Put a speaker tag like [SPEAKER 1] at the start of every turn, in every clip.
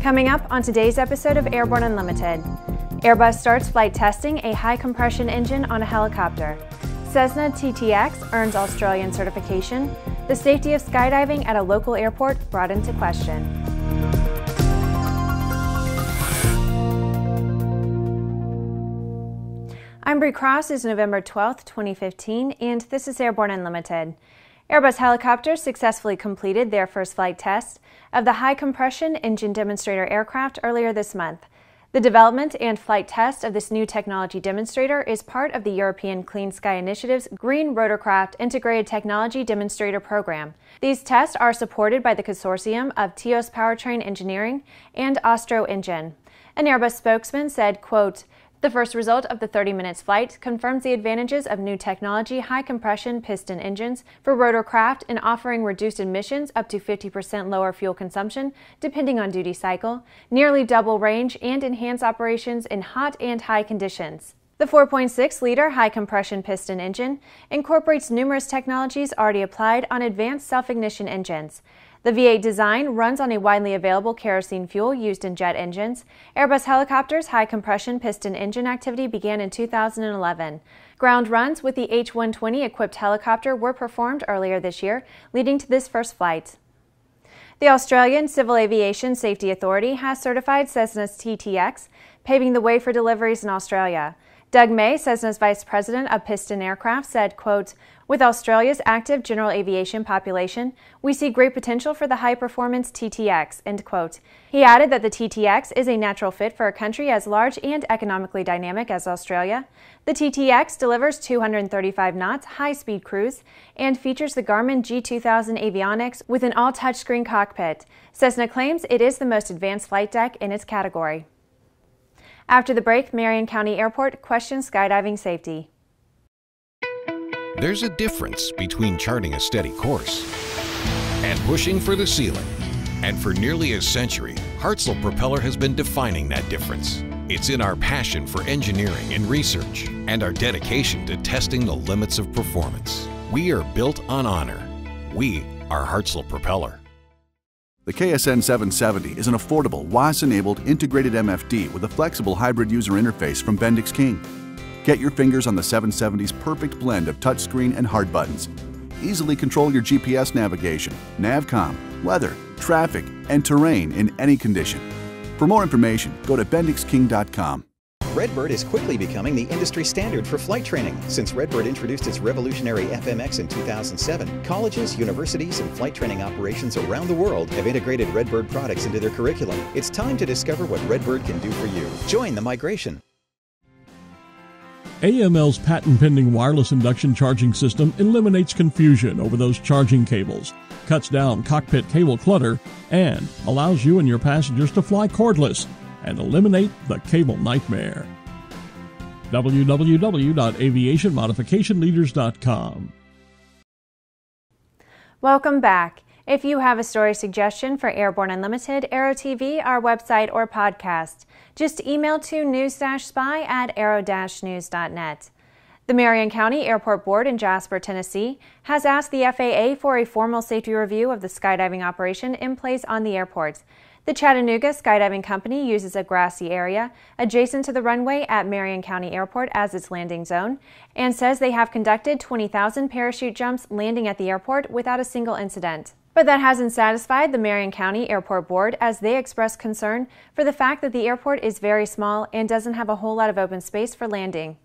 [SPEAKER 1] Coming up on today's episode of Airborne Unlimited, Airbus starts flight testing a high-compression engine on a helicopter. Cessna TTx earns Australian certification. The safety of skydiving at a local airport brought into question. I'm Bree Cross. It's November 12th, 2015, and this is Airborne Unlimited. Airbus Helicopters successfully completed their first flight test of the high-compression engine demonstrator aircraft earlier this month. The development and flight test of this new technology demonstrator is part of the European Clean Sky Initiative's Green Rotorcraft Integrated Technology Demonstrator program. These tests are supported by the consortium of TEOS Powertrain Engineering and Austro Engine. An Airbus spokesman said, quote, "The first result of the 30 minutes flight confirms the advantages of new technology high-compression piston engines for rotorcraft in offering reduced emissions up to 50% lower fuel consumption depending on duty cycle, nearly double range, and enhance operations in hot and high conditions." The 4.6-liter high-compression piston engine incorporates numerous technologies already applied on advanced self-ignition engines. The V8 design runs on a widely available kerosene fuel used in jet engines. Airbus Helicopters' high-compression piston engine activity began in 2011. Ground runs with the H-120 equipped helicopter were performed earlier this year, leading to this first flight. The Australian Civil Aviation Safety Authority has certified Cessna's TTx, paving the way for deliveries in Australia. Doug May, Cessna's Vice President of Piston Aircraft, said, quote, "With Australia's active general aviation population, we see great potential for the high-performance TTx," end quote. He added that the TTx is a natural fit for a country as large and economically dynamic as Australia. The TTx delivers 235 knots high-speed cruise and features the Garmin G2000 avionics with an all-touchscreen cockpit. Cessna claims it is the most advanced flight deck in its category. After the break, Marion County Airport questions skydiving safety.
[SPEAKER 2] There's a difference between charting a steady course and pushing for the ceiling. And for nearly a century, Hartzell Propeller has been defining that difference. It's in our passion for engineering and research and our dedication to testing the limits of performance. We are built on honor. We are Hartzell Propeller.
[SPEAKER 3] The KSN 770 is an affordable, WAS-enabled integrated MFD with a flexible hybrid user interface from Bendix King. Get your fingers on the 770's perfect blend of touchscreen and hard buttons. Easily control your GPS navigation, Navcom, weather, traffic, and terrain in any condition. For more information, go to bendixking.com.
[SPEAKER 4] Redbird is quickly becoming the industry standard for flight training. Since Redbird introduced its revolutionary FMX in 2007, colleges, universities, and flight training operations around the world have integrated Redbird products into their curriculum. It's time to discover what Redbird can do for you. Join the migration.
[SPEAKER 5] AML's patent-pending wireless induction charging system eliminates confusion over those charging cables, cuts down cockpit cable clutter, and allows you and your passengers to fly cordless and eliminate the cable nightmare. www.aviationmodificationleaders.com.
[SPEAKER 1] Welcome back. If you have a story suggestion for Airborne Unlimited, Aero-TV, our website, or podcast, just email to news-spy@aero-news.net. The Marion County Airport Board in Jasper, Tennessee, has asked the FAA for a formal safety review of the skydiving operation in place on the airport. The Chattanooga Skydiving Company uses a grassy area adjacent to the runway at Marion County Airport as its landing zone and says they have conducted 20,000 parachute jumps landing at the airport without a single incident. But that hasn't satisfied the Marion County Airport Board, as they express concern for the fact that the airport is very small and doesn't have a whole lot of open space for landing.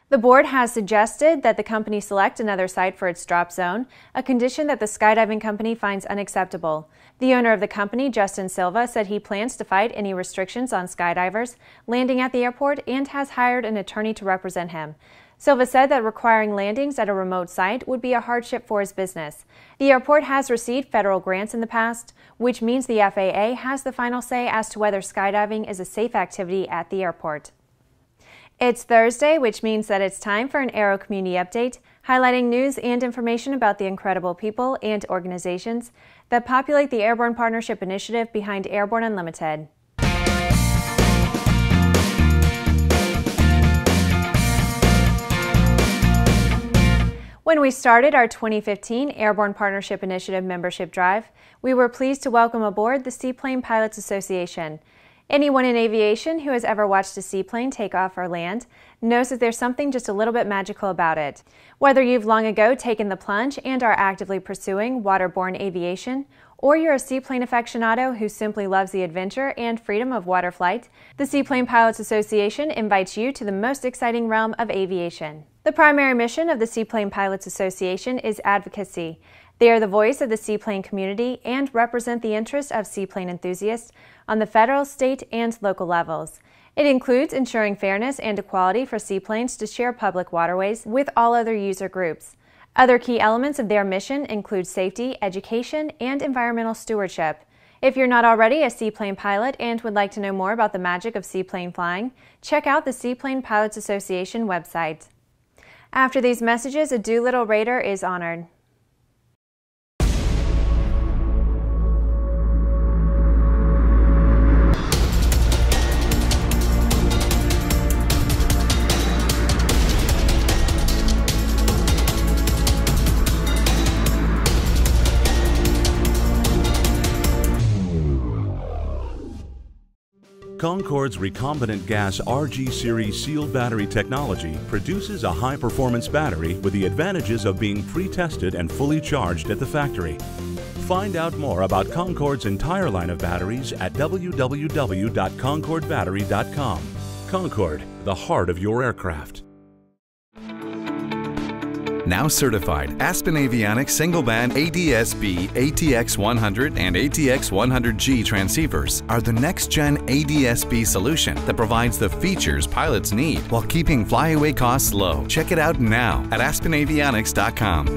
[SPEAKER 1] The board has suggested that the company select another site for its drop zone, a condition that the skydiving company finds unacceptable. The owner of the company, Justin Silva, said he plans to fight any restrictions on skydivers landing at the airport and has hired an attorney to represent him. Silva said that requiring landings at a remote site would be a hardship for his business. The airport has received federal grants in the past, which means the FAA has the final say as to whether skydiving is a safe activity at the airport. It's Thursday, which means that it's time for an Aero Community Update, highlighting news and information about the incredible people and organizations that populate the Airborne Partnership Initiative behind Airborne Unlimited. When we started our 2015 Airborne Partnership Initiative membership drive, we were pleased to welcome aboard the Seaplane Pilots Association. Anyone in aviation who has ever watched a seaplane take off or land knows that there's something just a little bit magical about it. Whether you've long ago taken the plunge and are actively pursuing waterborne aviation, or you're a seaplane aficionado who simply loves the adventure and freedom of water flight, the Seaplane Pilots Association invites you to the most exciting realm of aviation. The primary mission of the Seaplane Pilots Association is advocacy. They are the voice of the seaplane community and represent the interests of seaplane enthusiasts on the federal, state, and local levels. It includes ensuring fairness and equality for seaplanes to share public waterways with all other user groups. Other key elements of their mission include safety, education, and environmental stewardship. If you're not already a seaplane pilot and would like to know more about the magic of seaplane flying, check out the Seaplane Pilots Association website. After these messages, a Doolittle Raider is honored.
[SPEAKER 6] Concorde's recombinant gas RG series sealed battery technology produces a high-performance battery with the advantages of being pre-tested and fully charged at the factory. Find out more about Concorde's entire line of batteries at www.concordebattery.com. Concorde, the heart of your aircraft.
[SPEAKER 7] Now certified, Aspen Avionics single-band ADS-B ATX100 and ATX100G transceivers are the next-gen ADS-B solution that provides the features pilots need while keeping flyaway costs low. Check it out now at aspenavionics.com.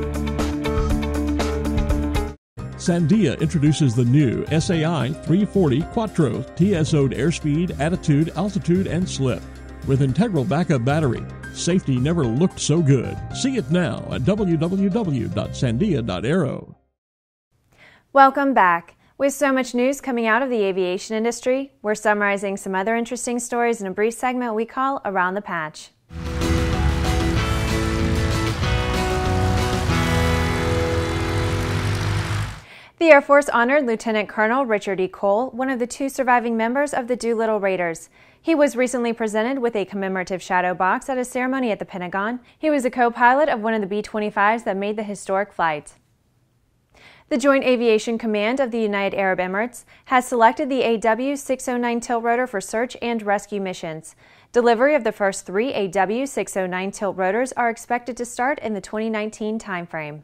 [SPEAKER 5] Sandia introduces the new SAI 340 Quattro TSO'd airspeed, attitude, altitude, and slip with integral backup battery. Safety never looked so good. See it now at www.sandia.aero.
[SPEAKER 1] Welcome back. With so much news coming out of the aviation industry, we're summarizing some other interesting stories in a brief segment we call Around the Patch. The Air Force honored Lieutenant Colonel Richard E. Cole, one of the two surviving members of the Doolittle Raiders. He was recently presented with a commemorative shadow box at a ceremony at the Pentagon. He was a co-pilot of one of the B-25s that made the historic flight. The Joint Aviation Command of the United Arab Emirates has selected the AW609 tiltrotor for search and rescue missions. Delivery of the first 3 AW609 tiltrotors are expected to start in the 2019 timeframe.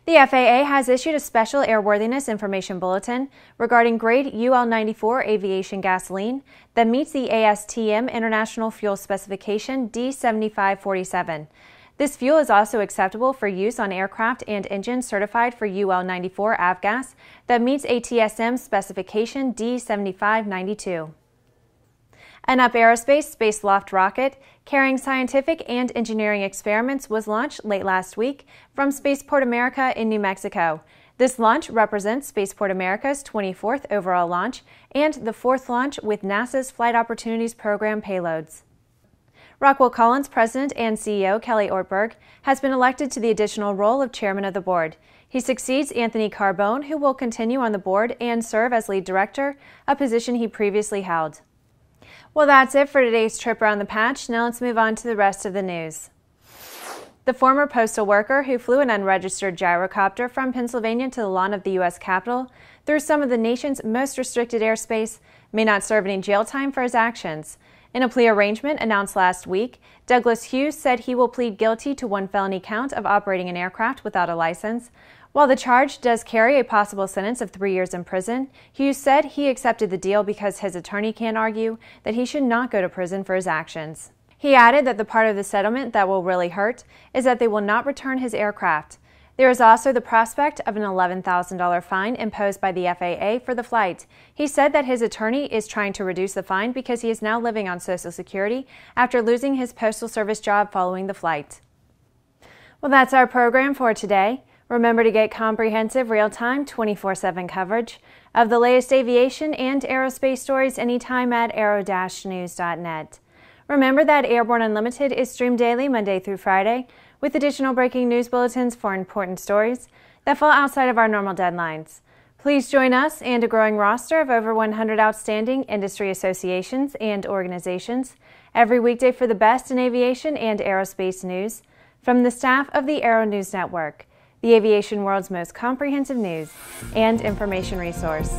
[SPEAKER 1] The FAA has issued a special airworthiness information bulletin regarding grade UL94 aviation gasoline that meets the ASTM International Fuel Specification D7547. This fuel is also acceptable for use on aircraft and engines certified for UL94 avgas that meets ATSM specification D7592. An Up Aerospace Space Loft rocket carrying scientific and engineering experiments was launched late last week from Spaceport America in New Mexico. This launch represents Spaceport America's 24th overall launch and the 4th launch with NASA's Flight Opportunities Program payloads. Rockwell Collins President and CEO Kelly Ortberg has been elected to the additional role of Chairman of the Board. He succeeds Anthony Carbone, who will continue on the board and serve as lead director, a position he previously held. Well, that's it for today's trip around the patch. Now let's move on to the rest of the news. The former postal worker who flew an unregistered gyrocopter from Pennsylvania to the lawn of the U.S. Capitol through some of the nation's most restricted airspace may not serve any jail time for his actions. In a plea arrangement announced last week, Douglas Hughes said he will plead guilty to 1 felony count of operating an aircraft without a license. While the charge does carry a possible sentence of 3 years in prison, Hughes said he accepted the deal because his attorney can argue that he should not go to prison for his actions. He added that the part of the settlement that will really hurt is that they will not return his aircraft. There is also the prospect of an $11,000 fine imposed by the FAA for the flight. He said that his attorney is trying to reduce the fine because he is now living on Social Security after losing his Postal Service job following the flight. Well, that's our program for today. Remember to get comprehensive, real-time, 24/7 coverage of the latest aviation and aerospace stories anytime at aero-news.net. Remember that Airborne Unlimited is streamed daily Monday through Friday, with additional breaking news bulletins for important stories that fall outside of our normal deadlines. Please join us and a growing roster of over 100 outstanding industry associations and organizations every weekday for the best in aviation and aerospace news from the staff of the Aero-News Network, the aviation world's most comprehensive news and information resource.